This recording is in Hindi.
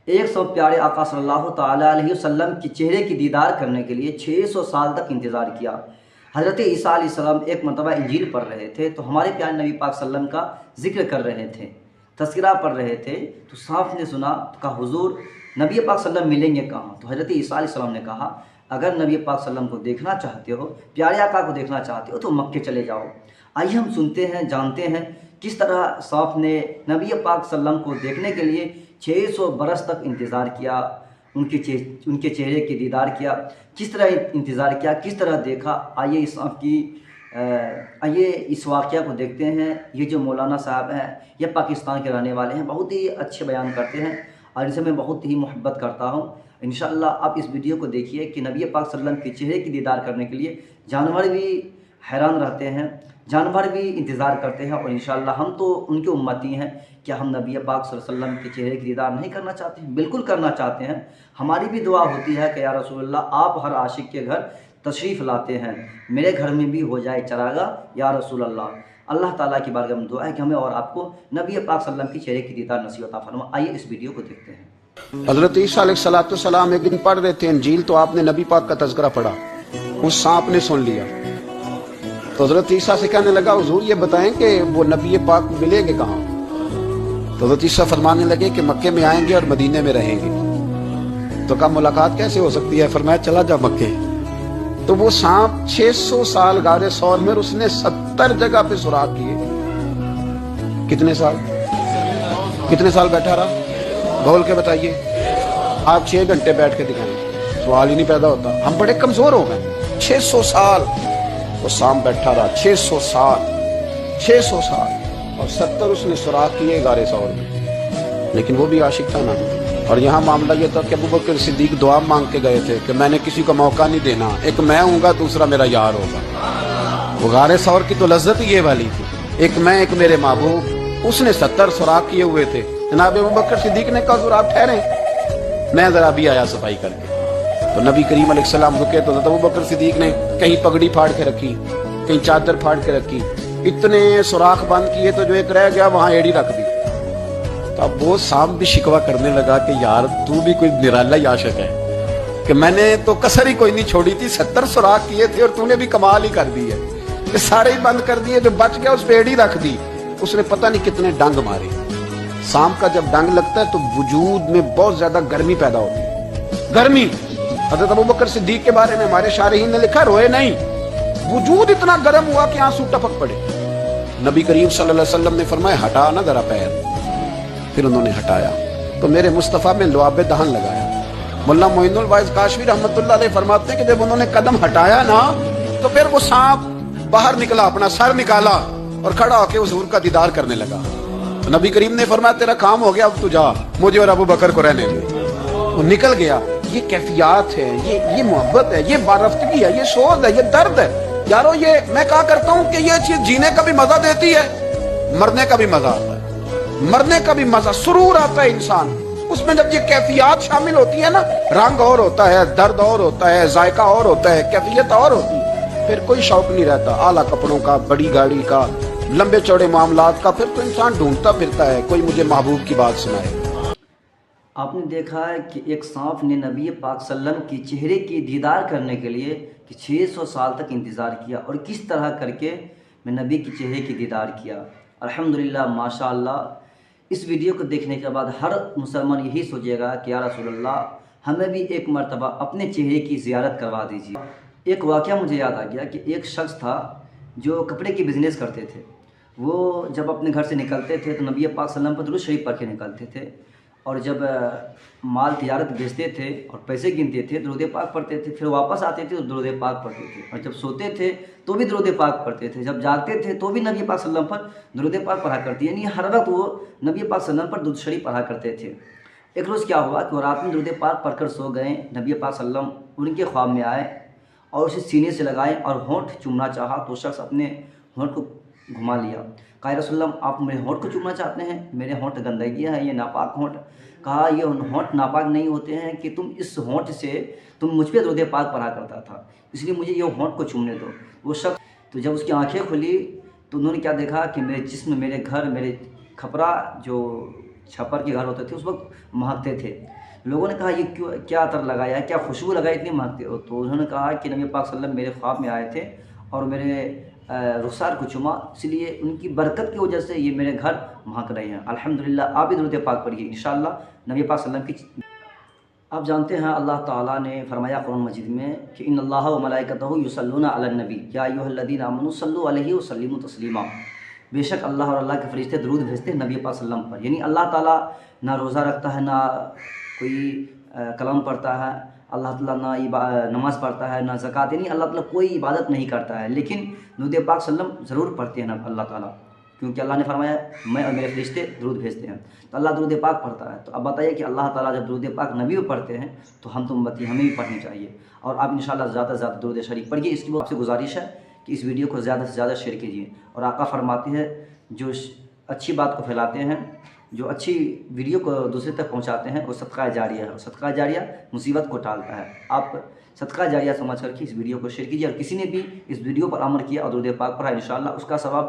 एक सौ प्यारे आका सल्लल्लाहु ताला अलैहि वसल्लम के चेहरे की दीदार करने के लिए 600 साल तक इंतज़ार किया। हज़रत ईसा अलैहिस्सलाम एक मरतबा इंजील पढ़ रहे थे तो हमारे प्यारे नबी पाक सल्लम का जिक्र कर रहे थे, तज़किरा पढ़ रहे थे, तो साहब ने सुना तो कहा हुज़ूर नबी पाक सल्लम मिलेंगे कहाँ? तो हज़रत ईसा अलैहिस्सलाम ने कहा अगर नबी पाक सल्लम को देखना चाहते हो, प्यारे आका को देखना चाहते हो तो मक्के चले जाओ। आइए हम सुनते हैं, जानते हैं किस तरह साहब ने नबी पाक सल्लम को देखने के लिए 600 बरस तक इंतज़ार किया, उनके चेहरे की दीदार किया, किस तरह इंतज़ार किया, किस तरह देखा। आइए इस वाक़या को देखते हैं। ये जो मौलाना साहब हैं ये पाकिस्तान के रहने वाले हैं, बहुत ही अच्छे बयान करते हैं और इनसे मैं बहुत ही मोहब्बत करता हूँ। इंशाअल्लाह आप इस वीडियो को देखिए कि नबी पाक सल्लम के चेहरे की दीदार करने के लिए जानवर भी हैरान रहते हैं, जानवर भी इंतज़ार करते हैं और इंशाअल्लाह हम तो उनके उम्मती हैं। क्या हम नबी पाक सल्लल्लाहु अलैहि वसल्लम के चेहरे की दीदार नहीं करना चाहते हैं? बिल्कुल करना चाहते हैं। हमारी भी दुआ होती है कि या रसूलल्लाह आप हर आशिक के घर तशरीफ़ लाते हैं, मेरे घर में भी हो जाए चरागाह या रसूलल्लाह। अल्लाह ताला की बारगाह में दुआ है कि हमें और आपको नबी पाक सल्लल्लाहु अलैहि वसल्लम की चेहरे की दीदार नसीब अता फरमा। आइए इस वीडियो को देखते हैं। हज़रत ईसा अलैहिस्सलाम एक दिन पढ़ रहे थे इंजील, तो आपने नबी पाक का तज़किरा पढ़ा, उस सांप ने सुन लिया तो हज़रत ईसा से कहने लगा हुजूर ये बताएं कि वो नबी पाक मिलेंगे कहाँ? तो हज़रत ईसा फरमाने लगे कि मक्के में आएंगे और मदीने में रहेंगे। तो कहा मुलाकात कैसे हो सकती है? फरमाया चला जा मक्के। तो वो सांप 600 साल गारे सौर में उसने 70 जगह पे सुराख किए। कितने साल बैठा रहा? बोल के बताइए। आप 6 घंटे बैठ के दिखाएं, सवाल ही नहीं पैदा होता। हम बड़े कमजोर हो गए। 600 साल वो सांप बैठा रहा, 600 साल और 70 उसने सुराख किए गारे सौर में, लेकिन वो भी आशिक था ना। और यहाँ मामला ये था कि अबू बकर सिद्दीक दुआ मांग के गए थे कि मैंने किसी को मौका नहीं देना, एक मैं हूँगा दूसरा मेरा यार होगा। वो गारे सौर की तो लज्जत ये वाली थी, एक मैं एक मेरे महबूब। उसने 70 सुराख किए हुए थे। जनाब अबू बकर सिद्दीक ने कहा आप ठहरे, मैं जरा भी आया सफाई करके। तो नबी करीम अलैहिस्सलाम रुके तो अबू बकर सिद्दीक ने कहीं पगड़ी फाड़ के रखी, कहीं चादर फाड़ के रखी, इतने सुराख बंद किए तो जो एक रह गया वहां एड़ी रख दी। तो अब वो सांप भी शिकवा करने लगा कि यार तू भी कोई निराला आशिक है कि मैंने तो कसर ही कोई नहीं छोड़ी थी, 70 सुराख किए थे और तूने भी कमाल ही कर दी है कि सारे ही बंद कर दिए, जो बच गया उस पे एड़ी रख दी। उसने पता नहीं कितने डंग मारे। सांप का जब डंग लगता है तो वजूद में बहुत ज्यादा गर्मी पैदा होती है। गर्मी हज़रत अबू बकर सिद्दीक के बारे में हमारे शारहीन ने लिखा रोए नहीं, वजूद इतना गर्म हुआ कि आंसू टपक पड़े। नबी करीम सल्लल्लाहु अलैहि वसल्लम ने फरमाया हटा ना जरा पैर। फिर उन्होंने हटाया तो मेरे मुस्तफ़ा में लुआबे दहन लगाया। मुल्ला मोइनुल वाइज काशवी रहमतुल्लाह अलैह फरमाते हैं कि जब उन्होंने कदम हटाया ना तो फिर वो सांप बाहर निकला, अपना सर निकाला और खड़ा होकर हुजूर का दीदार करने लगा। तो नबी करीम ने फरमाया तेरा काम हो गया, अब तू जा, मुझे और अबू बकर को रहने दे। वो निकल गया। ये कैफियत है, ये मोहब्बत है, ये बारफ्तगी है, ये सोज है, ये दर्द है। यारो ये मैं कहा करता हूँ कि ये चीज जीने का भी मजा देती है, मरने का भी मजा आता है। मरने का भी मजा, सुरूर आता है इंसान उसमें जब ये कैफियत शामिल होती है ना। रंग और होता है, दर्द और होता है, जायका और होता है, कैफियत और होती है। फिर कोई शौक नहीं रहता आला कपड़ों का, बड़ी गाड़ी का, लंबे चौड़े मामलात का। फिर तो इंसान ढूंढता फिरता है कोई मुझे महबूब की बात सुनाए। आपने देखा है कि एक सांप ने नबी पाक सल्लम की चेहरे की दीदार करने के लिए कि 600 साल तक इंतज़ार किया और किस तरह करके मैं नबी की चेहरे की दीदार किया। अल्हम्दुलिल्लाह माशाअल्लाह। इस वीडियो को देखने के बाद हर मुसलमान यही सोचेगा कि या रसूलल्लाह हमें भी एक मरतबा अपने चेहरे की ज़ियारत करवा दीजिए। एक वाक़या मुझे याद आ गया कि एक शख्स था जो कपड़े की बिज़नेस करते थे। वो जब अपने घर से निकलते थे तो नबी पाक सल्लम पर दुरूद शरीफ पढ़ के निकलते थे और जब माल तिजारत बेचते थे और पैसे गिनते थे दुरूद पाक पढ़ते थे, फिर वापस आते थे तो दुरूद पाक पढ़ते थे, और जब सोते थे तो भी दुरूद पाक पढ़ते थे, जब जागते थे तो भी नबी पाक सल्लम पर दुरूद पाक पढ़ा करते, यानी हर वक्त वो नबी पाक सल्लम पर दुरूद शरीफ पढ़ा करते थे। एक रोज़ क्या हुआ कि रात में दुरूद पाक पढ़कर सो गए। नबी पाक सल्लम उनके ख्वाब में आए और उसे सीने से लगाए और होंठ चूमना चाहा तो शख्स अपने होंठ को घुमा लिया। कहा रसूलल्लाह आप मेरे होंठ को चूमना चाहते हैं? मेरे होंठ गंदगी है, ये नापाक होंठ। कहा ये होंठ नापाक नहीं होते हैं कि तुम इस होंठ से तुम मुझ पर दुरूद पाक पढ़ा करता था, इसलिए मुझे ये होंठ को चूमने दो। वो शख्स तो जब उसकी आंखें खुली तो उन्होंने क्या देखा कि मेरे जिस्म, मेरे घर, मेरे खपरा जो छप्पर के घर होते थे उस वक्त महकते थे। लोगों ने कहा ये क्यों, क्या अतर लगाया है, क्या खुशबू लगाई इतनी महकते हो? तो उन्होंने कहा कि नबी पाक सल्लल्लाहु अलैहि वसल्लम मेरे ख्वाब में आए थे और मेरे रुखसार को चुमा, इसलिए उनकी बरकत की वजह से ये मेरे घर महक रहे हैं। अल्हम्दुलिल्लाह। आप भी दुरूद पाक पढ़िए इंशाअल्लाह नबी पाक सल्लल्लाहु अलैहि वसल्लम की। आप जानते हैं अल्लाह ताला ने फरमाया कुरान मजीद में कि इन्नल्लाह व मलाइकतहु युसल्लूना अलन नबी या अय्युहल्लज़ीना आमनू सल्लु अलैहि व सल्लिमू तस्लीमा। बेशक अल्लाह और अल्लाह के फरिश्ते दरूद भेजते हैं नबी पाक सल्लल्लाहु अलैहि वसल्लम पर। यानी अल्लाह ताला ना रोज़ा रखता है, ना कोई कलाम पढ़ता है, अल्लाह ताला ना नमाज़ पढ़ता है, ना ज़कात, यानी अल्लाह ताला कोई इबादत नहीं करता है, लेकिन दरूद पाक सल्लम ज़रूर पढ़ते हैं ना अल्लाह ताला, क्योंकि अल्लाह ने फरमाया मैं और मेरे फरिश्ते दरूद भेजते हैं। तो अल्लाह दरूद पाक पढ़ता है। तो अब बताइए कि अल्लाह ताला जब दरूद पाक नबी पर पढ़ते हैं तो हम तो उम्मती हमें भी पढ़नी चाहिए। और आप इंशाअल्लाह ज़्यादा से ज़्यादा दरूद शरीफ पढ़िए। इसकी वो आपसे गुजारिश है कि इस वीडियो को ज़्यादा से ज़्यादा शेयर कीजिए। और आका फरमाते हैं जो अच्छी बात को फैलाते हैं, जो अच्छी वीडियो को दूसरे तक पहुंचाते हैं, वो सदका जारिया है। और सदका जारिया मुसीबत को टालता है। आप सदका जारिया समझ करके इस वीडियो को शेयर कीजिए। और किसी ने भी इस वीडियो पर अमल किया और दरूद पाक पढ़ा, इंशाअल्लाह उसका सवाब